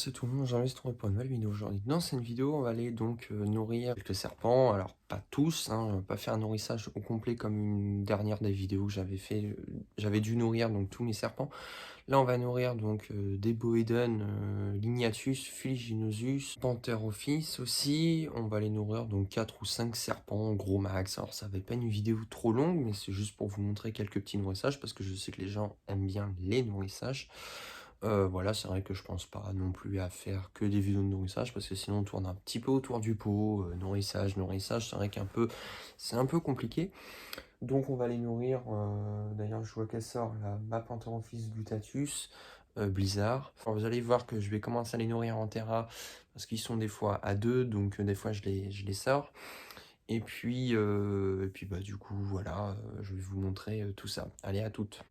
c'est tout le monde, j'ai trouvé pour une nouvelle vidéo aujourd'hui. Dans cette vidéo, on va aller donc nourrir quelques serpents. Alors, pas tous, hein, on va pas faire un nourrissage au complet comme une dernière des vidéos que j'avais fait. J'avais dû nourrir donc tous mes serpents. Là, on va nourrir donc des Boeden, Lignatus, Fuliginosus, Pantherophis aussi. On va les nourrir donc 4 ou 5 serpents, gros max. Alors, ça va pas une vidéo trop longue, mais c'est juste pour vous montrer quelques petits nourrissages parce que je sais que les gens aiment bien les nourrissages. Voilà, c'est vrai que je pense pas non plus à faire que des vidéos de nourrissage parce que sinon on tourne un petit peu autour du pot, nourrissage, c'est vrai c'est un peu compliqué. Donc on va les nourrir, d'ailleurs je vois qu'elle sort là, ma Pantherophis gluteatus, Blizzard. Alors, vous allez voir que je vais commencer à les nourrir en terra parce qu'ils sont des fois à deux, donc des fois je les sors. Et puis bah du coup voilà, je vais vous montrer tout ça. Allez, à toutes.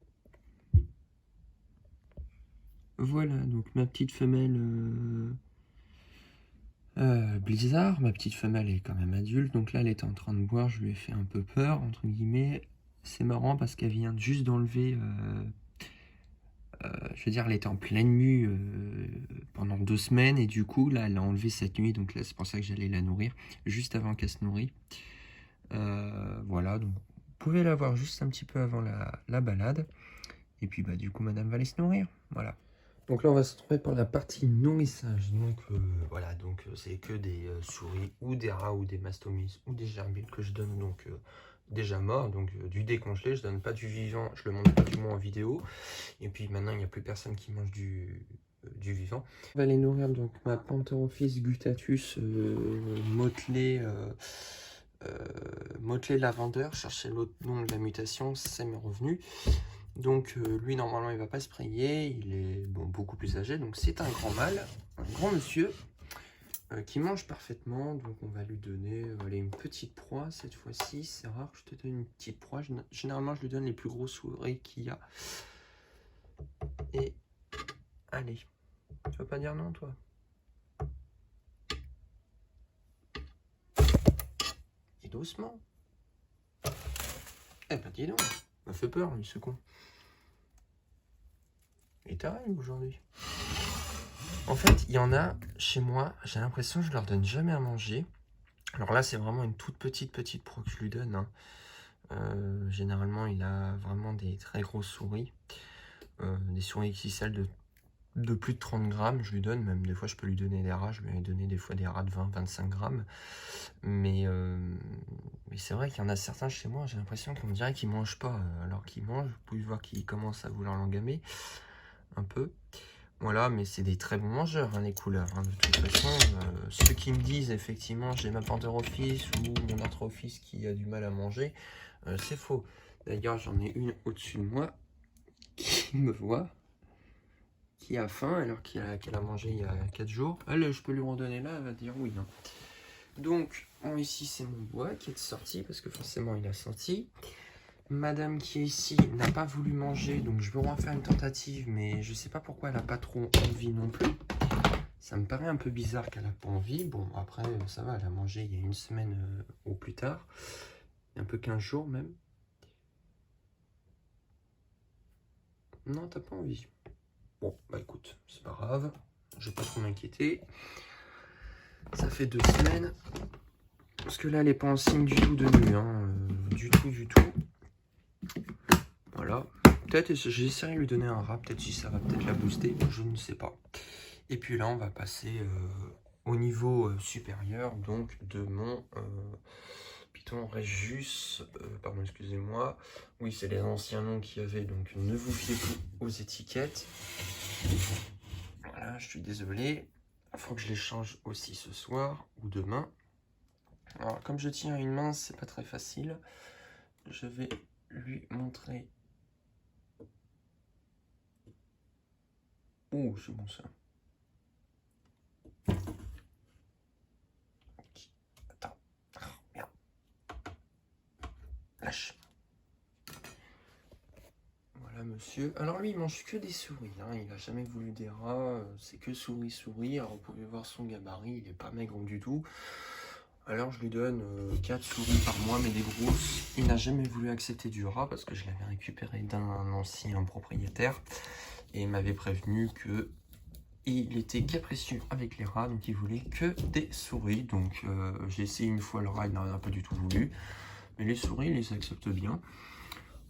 Voilà, donc ma petite femelle Blizzard, ma petite femelle est quand même adulte, donc là elle était en train de boire, je lui ai fait un peu peur, entre guillemets. C'est marrant parce qu'elle vient juste d'enlever, je veux dire, elle était en pleine mue pendant 2 semaines, et du coup là elle a enlevé cette nuit, donc là c'est pour ça que j'allais la nourrir, juste avant qu'elle se nourrit. Voilà, donc vous pouvez la voir juste un petit peu avant la balade, et puis bah du coup madame va aller se nourrir, voilà. Donc là, on va se retrouver pour la partie nourrissage. Donc voilà, donc c'est que des souris ou des rats ou des mastomys ou des gerbilles que je donne donc déjà morts, donc du décongelé. Je donne pas du vivant, je le montre pas du moins en vidéo. Et puis maintenant, il n'y a plus personne qui mange du vivant. On va aller nourrir donc ma Pantherophis gutatus motelée. Motelé lavandeur, chercher l'autre nom de la mutation, ça m'est revenu. Donc lui normalement il va pas se sprayer, il est bon, beaucoup plus âgé, donc c'est un grand mâle, un grand monsieur qui mange parfaitement. Donc on va lui donner allez, une petite proie cette fois-ci. C'est rare que je te donne une petite proie, généralement je lui donne les plus grosses souris qu'il y a. Et allez, tu vas pas dire non toi? Et doucement. Eh ben dis donc, m'a fait peur lui ce con. Il t'arrive aujourd'hui. En fait, il y en a chez moi, j'ai l'impression que je leur donne jamais à manger. Alors là, c'est vraiment une toute petite proie que je lui donne, hein. Généralement, il a vraiment des très grosses souris. Des souris XXL de plus de 30 grammes, je lui donne. Même des fois, je peux lui donner des rats. Je vais lui donner des fois des rats de 20-25 grammes. Mais c'est vrai qu'il y en a certains chez moi, j'ai l'impression qu'on dirait qu'ils ne mangent pas. Alors qu'ils mangent, vous pouvez voir qu'ils commencent à vouloir l'engamer un peu. Voilà, mais c'est des très bons mangeurs, hein, les couleurs. Hein. De toute façon, ceux qui me disent effectivement j'ai ma Pantherophis ou mon Arthrophis qui a du mal à manger, c'est faux. D'ailleurs, j'en ai une au-dessus de moi qui me voit, qui a faim alors qu'elle a mangé il y a 4 jours. Elle, je peux lui redonner là, elle va dire oui. Hein. Donc, ici, c'est mon bois qui est sorti parce que forcément, il a senti. Madame qui est ici n'a pas voulu manger, donc je vais refaire une tentative, mais je sais pas pourquoi elle n'a pas trop envie non plus. Ça me paraît un peu bizarre qu'elle n'a pas envie. Bon, après, ça va, elle a mangé il y a 1 semaine au plus tard. Un peu 15 jours même. Non, t'as pas envie. Bon, bah écoute, c'est pas grave. Je vais pas trop m'inquiéter. Ça fait 2 semaines. Parce que là, elle est pas en signe du tout de nu, hein. Du tout. Voilà. Peut-être j'essaierai de lui donner un rat, peut-être si ça va peut-être la booster, je ne sais pas. Et puis là, on va passer au niveau supérieur, donc de mon Python Regius, pardon, excusez-moi. Oui, c'est les anciens noms qu'il y avait, donc ne vous fiez plus aux étiquettes. Voilà, je suis désolé. Il faut que je les change aussi ce soir ou demain. Alors, comme je tiens à une main, c'est pas très facile. Je vais lui montrer. Oh, c'est bon ça. Attends. Oh, merde. Lâche. Voilà, monsieur. Alors lui, il mange que des souris. Hein. Il n'a jamais voulu des rats. C'est que souris. Alors, vous pouvez voir son gabarit. Il n'est pas maigre du tout. Alors, je lui donne 4 souris par mois, mais des grosses. Il n'a jamais voulu accepter du rat parce que je l'avais récupéré d'un ancien propriétaire. Et il m'avait prévenu que Et il était capricieux avec les rats, donc il voulait que des souris. Donc j'ai essayé une fois le rat, il n'en a pas du tout voulu. Mais les souris, ils les acceptent bien.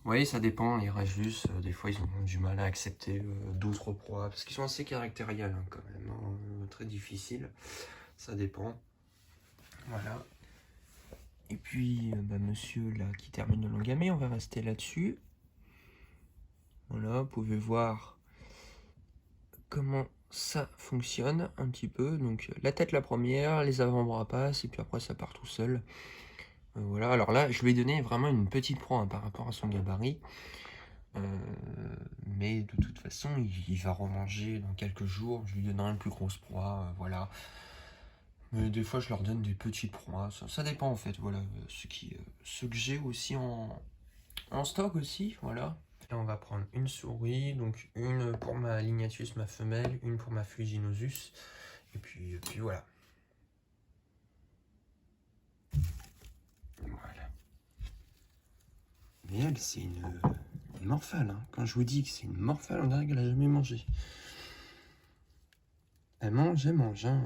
Vous voyez, ça dépend, les Rajus, des fois ils ont du mal à accepter d'autres proies, parce qu'ils sont assez caractériels hein, quand même, hein, très difficiles, ça dépend. Voilà. Et puis, monsieur là qui termine le langamé, on va rester là-dessus. Voilà, vous pouvez voir comment ça fonctionne un petit peu. Donc la tête la première, les avant-bras passent, et puis après ça part tout seul. Voilà, alors là, je lui ai donné vraiment une petite proie hein, par rapport à son gabarit. Mais de toute façon, il va remanger dans quelques jours. Je lui donnerai une plus grosse proie, voilà. Mais des fois, je leur donne des petites proies. Ça dépend en fait, voilà. Ce que j'ai aussi en stock aussi, voilà. Là, on va prendre une souris, donc une pour ma Lignatus, ma femelle, une pour ma Fuliginosus. Et puis voilà. Voilà. Mais elle, c'est une morphale. Hein. Quand je vous dis que c'est une morphale, on dirait qu'elle n'a jamais mangé. Elle mange. Hein.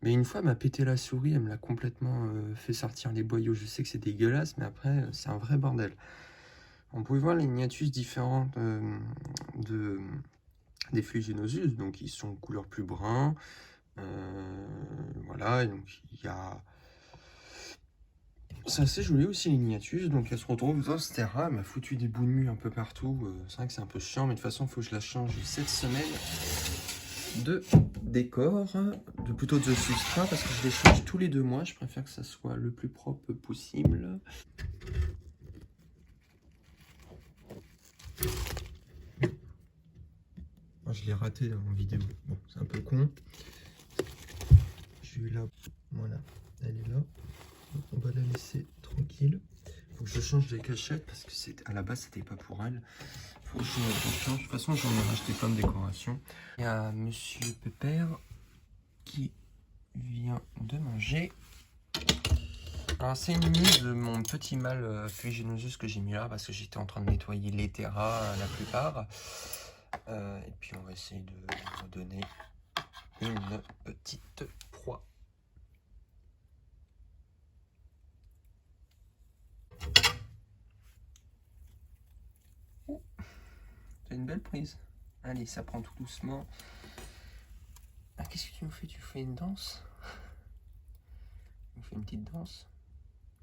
Mais une fois, elle m'a pété la souris, elle me l'a complètement fait sortir les boyaux. Je sais que c'est dégueulasse, mais après, c'est un vrai bordel. On pouvait voir les Lignatus différentes des Fuliginosus, donc ils sont couleur plus brun. Voilà, et donc il y a... C'est assez joli aussi les Lignatus, donc elle se retrouve dans ce terrain, elle m'a foutu des bouts de mue un peu partout. C'est vrai que c'est un peu chiant, mais de toute façon, il faut que je la change cette semaine de décor, plutôt de substrat, parce que je les change tous les 2 mois. Je préfère que ça soit le plus propre possible. Moi, je l'ai raté en vidéo. Bon, c'est un peu con. Je suis là. Voilà, elle est là. Donc, on va la laisser tranquille. Faut que je change les cachettes parce que à la base c'était pas pour elle. Faut que je change. De toute façon, j'en ai racheté plein de décorations. Il y a Monsieur Pépère qui vient de manger. Alors c'est une muse de mon petit mâle Fuliginosus que j'ai mis là parce que j'étais en train de nettoyer les terras la plupart. Et puis on va essayer de lui donner une petite proie. C'est une belle prise. Allez, ça prend tout doucement. Ah, qu'est-ce que tu me fais? Tu fais une danse? Tu me fais une petite danse?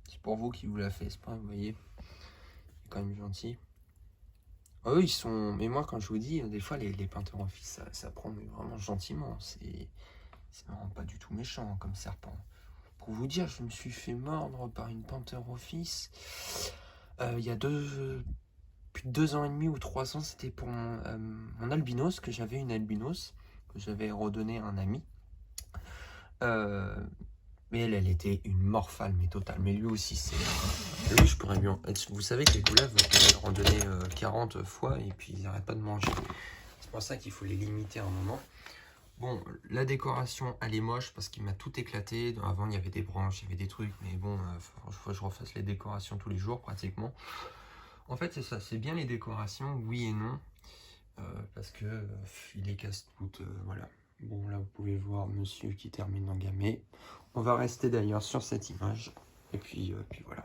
C'est pour vous qui vous la fait, c'est pas, vous voyez. C'est quand même gentil. Ah, eux, ils sont... Mais moi, quand je vous dis, des fois, les Pantherophyes, ça prend mais vraiment gentiment. C'est vraiment pas du tout méchant hein, comme serpent. Pour vous dire, je me suis fait mordre par une Pantherophyes. Il y a plus de 2 ans et demi ou 3 ans, c'était pour mon albinos, que j'avais une albinos, que j'avais redonné à un ami. Mais elle était une morphale, mais totale. Mais lui aussi, c'est... Lui, je pourrais lui en... Vous savez que les couleuvres, vous pouvez leur en donner 40 fois et puis ils n'arrêtent pas de manger. C'est pour ça qu'il faut les limiter à un moment. Bon, la décoration, elle est moche parce qu'il m'a tout éclaté. Avant, il y avait des branches, il y avait des trucs. Mais bon, faut que je refasse les décorations tous les jours, pratiquement. En fait, c'est ça. C'est bien les décorations, oui et non. Parce que il les casse toutes, voilà. Bon, là, vous pouvez voir monsieur qui termine l'engamé. On va rester d'ailleurs sur cette image. Et puis voilà.